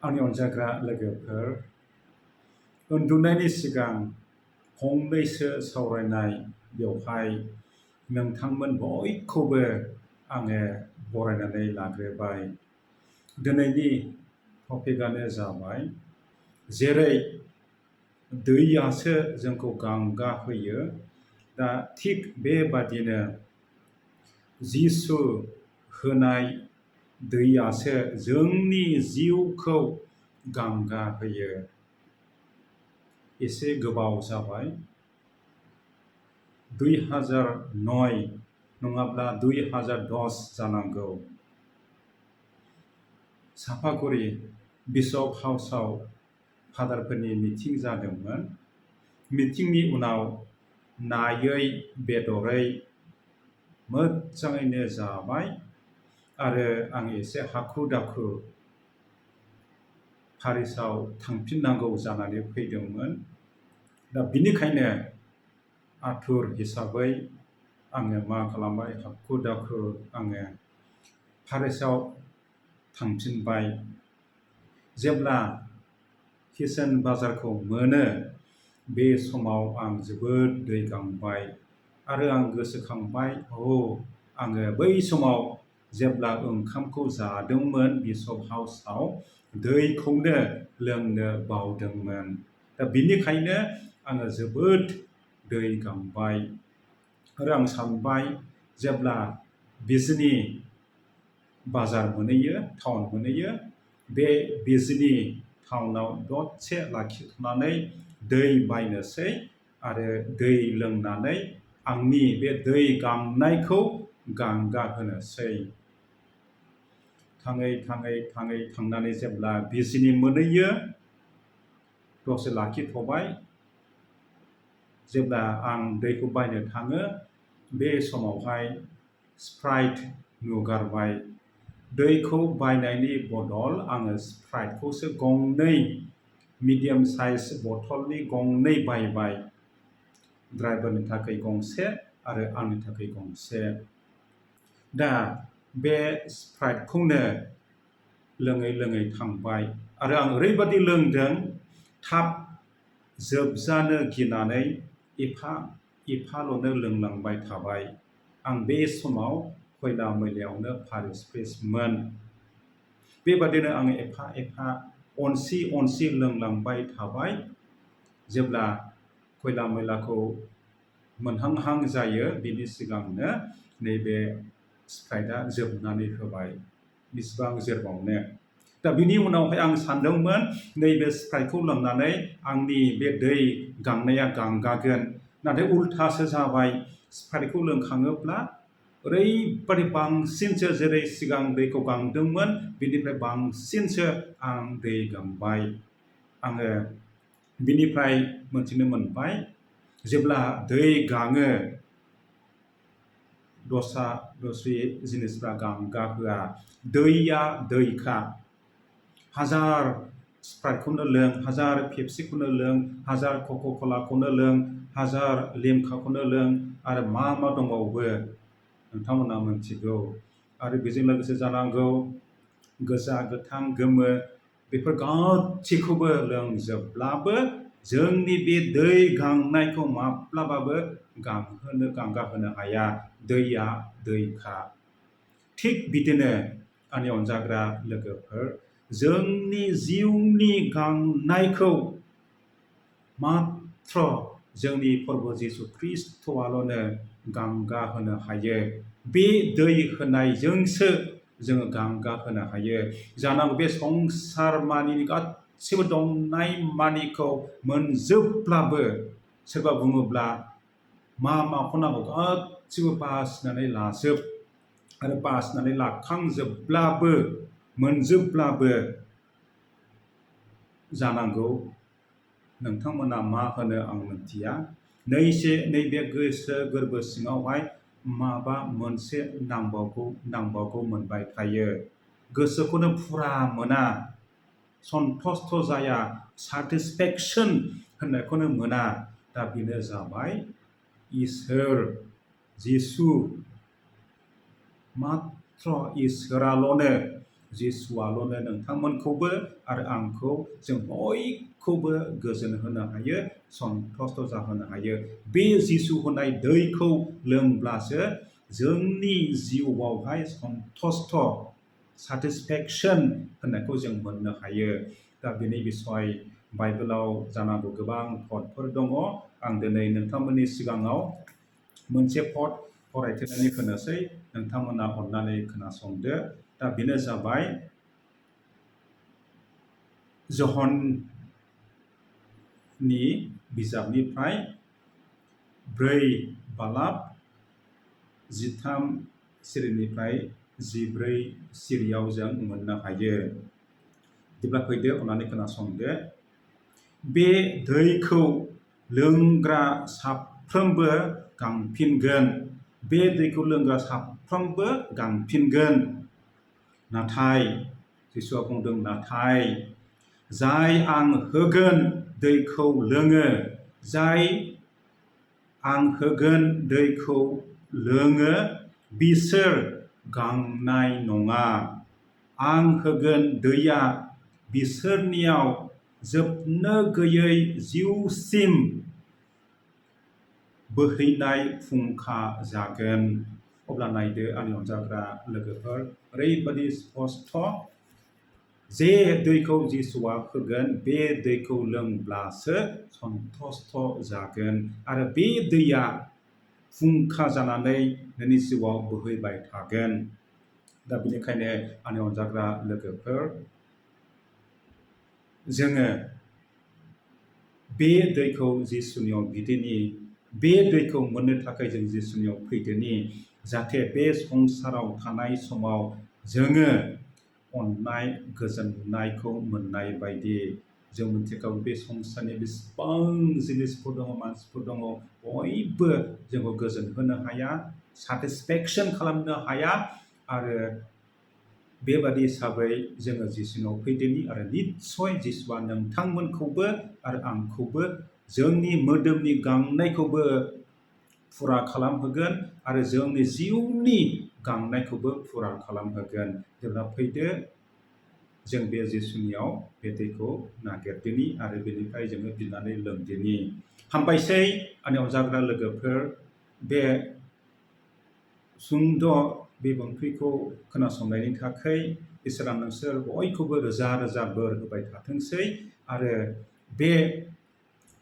आंनि अनजाग्रा लोगोफोर उन्दुनायनि सिगां फंनैसो सावरायनाय बेवहाय नोंथांमोन बयखौबो आङो बरायनानै लाग्रोबाय। दिनैनि टपिकआनो जाबाय जेरै दैयासो जोंखौ गांगा होयो दा थिग बेबादिनो जिसु होनाय दैयासो जोंनि जिउखौ गांगा होयो। एसे गोबाव जाबाय 2009 नङाब्ला 2010 जानांगौ सापागुरि बिशप हाउसआव फादारफोरनि मिटिं जादोंमोन। मिटिंनि उनाव नायै बेदरै मोजाङैनो जाबाय आरो आं एसे हाखु दाखु पारिसाव थांफिननांगौ जानानै फैदोंमोन। दा बिनिखायनो आथुर हिसाबै आङो मा खालामबाय हाखु दाखु आङो पारिसाव थांफिनबाय। जेब्ला किशन बाजारखौ मोनो बे समाव आं जोबोद दै गांबाय आरो आं गोसोखांबाय आङो बै समाव जेब्ला ओंखामखौ जादोंमोन बिशप हाउसआव दैखौनो लोंनो बावदोंमोन। दा बिनिखायनो आङो जोबोद दै गांबाय आरो आं सानबाय जेब्ला बिजनी बाजार मोनहैयो टाउन मोनहैयो बे बिजनी टाउनाव दसे लाखिथ'नानै दै बायनोसै आरो दै लोंनानै आंनि बे दै गांनायखौ गांगा होनोसै। थाङै थांनानै जेब्ला बिजनी मोनहैयो दसे लाखिथ'बाय। जेब्ला आं दैखौ बायनो थाङो बे समावहाय स्प्राइट नुगारबाय। दैखौ बायनायनि बदल आङो स्प्राइटखौसो गंनै मिडियाम साइज बथलनि गंनै बायबाय। ड्राइभारनि थाखाय गंसे आरो आंनि थाखाय गंसे। दा बे स्प्राइटखौनो लोङै थांबाय आरो आं ओरैबादि लोंदों थाब जोबजानो गिनानै एफाल'नो लोंलांबाय थाबाय। आं बे समाव खयला मैलायावनो फारिसमोन। बेबादिनो आङो एफा अनसि लोंलांबाय थाबाय। जेब्ला खयला मैलाखौ मोनहांहां जायो बिनि सिगांनो नैबे स्प्राइटआ जोबनानै होबाय। बेसेबां जोरबावनो। दा बिनि उनावहाय आं सानदोंमोन नैबे स्प्राइटखौ लोंनानै आंनि बे दै गांनाया गांगागोन। नाथाय उल्थासो जाबाय। स्प्राइटखौ लोंखाङोब्ला ओरैबादि बांसिनसो जेरै सिगां दैखौ गांदोंमोन बिनिफ्राय बांसिनसो आं दै गांबाय। आङो बिनिफ्राय मोनथिनो मोनबाय जेब्ला दै गाङो दस्रि जिनिसफ्रा गांगा होआ। दैया दैखा। हाजार स्प्राइटखौनो लों, हाजार पेप्सिखौनो लों, हाजार कक' कलाखौनो लों, हाजार लिमकाखौनो लों आरो मा दंबावो नोंथांमोना मिथिगौ। आरो बेजों लोगोसे जानांगौ गोजा गोथां गोमो बेफोर गासैखौबो लोंजोबब्लाबो जोंनि बे दै गांनायखौ माब्लाबाबो गांगा होनो हाया। दैया दैखा। थिग बिदिनो आंनि अनजाग्रा लोगोफोर जोंनि जिउनि गांनायखौ मात्र जोंनि प्रभु जिसु ख्रीष्टआल'नो गांगा होनो हायो। बे दै होनायजोंसो जोङो गांगा होनो हायो। जानांगौ बे संसार मानिनि गासिबो दंनाय मानिखौ मोनजोबब्लाबो सोरबा बुङोब्ला माखौ नांगौ गासिबो बासिनानै लाजोब आरो बासिनानै लाखांजोबब्लाबो मोनजोबब्लाबो जानांगौ नोंथांमोना मा होनो आं मिथिया नैबे गोसो गोरबो सिङावहाय माबा मोनसे नांबावगौ मोनबाय थायो। गोसोखौनो फुरा मोना, सन्थुष्ट जाया, सेटिसफेक्सन होननायखौनो मोना। दा बेनो जाबाय इसोर जिसु मात्र इसोराल'नो जिसुआल'नो नोंथांमोनखौबो आरो आंखौ जों बयखौबो गोजोन होनो हायो, सन्थुष्ट जाहोनो हायो। बे जिसु होनाय दैखौ लोंब्लासो जोंनि जिउआवहाय सन्थुष्ट सेटिसफेक्सन होननायखौ जों मोननो हायो। दा बेनि बिसय बाइबेलाव जानांगौ गोबां पदफोर दङ। आं दिनै नोंथांमोननि सिगाङाव मोनसे पद फरायथिनानै होनोसै, नोंथांमोना अननानै खोनासंदो। दा बेनो जाबाय ज'हननि बिजाबनिफ्राय 4 बालाब 13 सिरिनिफ्राय 14 सिरियाव जों मोननो हायो। बिदिब्ला फैदो, अननानै खोनासंदो। बे दैखौ लोंग्रा साफ्रोमबो गांफिनगोन। बे दैखौ लोंग्रा साफ्रोमबो गांफिनगोन। नाथाय जिसुआ बुंदों, नाथाय जाय आं होगोन दैखौ लोङो, जाय आं होगोन दैखौ लोङो, बिसोर गांनाय नङा। आं होगोन दैया बिसोरनियाव जोबनो गैयै जिउसिम बोहैनाय फुंखा जागोन। अब्ला नायदो आंनि अनजाग्रा लोगोफोर, ओरैबादि स्पष्ट जे दैखौ जिसुआ होगोन, बे दैखौ लोंब्लासो सन्थुष्ट जागोन आरो बे दैया फुंखा जानानै नोंनि जिउआव बोहैबाय थागोन। दा बेनिखायनो आंनि अनजाग्रा लोगोफोर, जोङो बे दैखौ जिसुनियाव बिदिनि, बे दैखौ मोननो थाखाय जों जिसुनियाव फैदोनि, जाहाथे बे संसाराव थानाय समाव जोङो अननाय गोजोननायखौ मोननाय बायदि। जों मिथिगौ बे संसारनि बेसेबां जिनिसफोर दङ, मानसिफोर दङ, बयबो जोंखौ गोजोन होनो हाया, सेटिसफेक्सन खालामनो हाया। आरो बेबादि हिसाबै जोङो जिसुनाव फैदोनि आरो निस्सय जिसुआ नोंथांमोनखौबो आरो आंखौबो जोंनि मोदोमनि गांनायखौबो फुरा खालामहोगोन आरो जोंनि जिउनि गांनायखौबो फुरा खालामहोगोन। जेब्ला फैदो, जों बे जिसुनियाव बे दैखौ नागिरदिनि आरो बेनिफ्राय जोङो बिनानै लोंदिनि। हामबायसै आंनि अनजाग्रा लोगोफोर, बे सुंद' बिबुंथिखौ खोनासंनायनि थाखाय इसोरा नोंसोर बयखौबो रोजा रोजा बोर होबाय थाथोंसै। आरो बे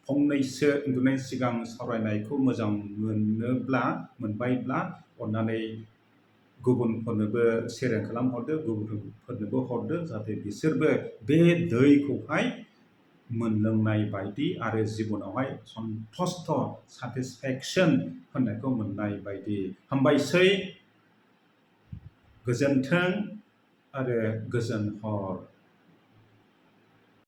फंनैसो उन्दुनायनि सिगां सावरायनायखौ मोजां मोनबायब्ला अननानै गुबुनफोरनोबो शेयार खालामहरदो, गुबुनफोरनोबो हरदो, जाहाथे बिसोरबो बे दैखौहाय मोनलोंनाय बायदि आरो जिबनावहाय सन्थुष्ट सेटिसफेक्सन होननायखौ मोननाय बायदि। हामबायसै, गोजोन्थों आरो गोजोन हर।